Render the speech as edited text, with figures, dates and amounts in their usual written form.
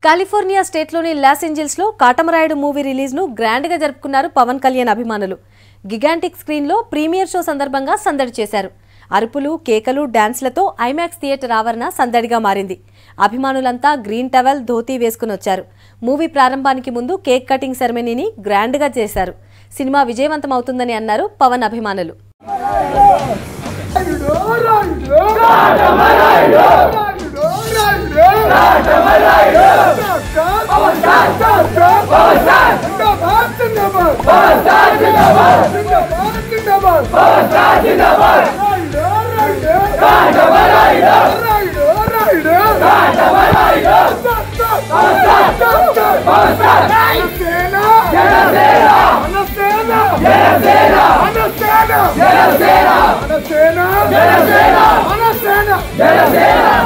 California స్టేట్లోని loss ఏంజల్స్లో Katamarayudu movie రిలీజ్ను గ్రాండ్గా జరుపుకున్నారు పవన్ కళ్యాణ్ అభిమానులు. గిగాంటిక్ స్క్రీన్లో ప్రీమియర్ షో సందర్భంగా సందడి చేశారు. అరుపులు, కేకలు, డాన్స్లతో ఐమాక్స్ థియేటర్ ఆవరణ సందడిగా మారింది. అభిమానులంతా గ్రీన్ టవల్, ధోతీ వేసుకుని వచ్చారు. మూవీ ప్రారంభానికి ముందు కేక్ కటింగ్ సెరమనీని గ్రాండ్గా చేశారు. సినిమా విజయవంతం అవుతుందని అన్నారు పవన్ అభిమానులు. Jana Sena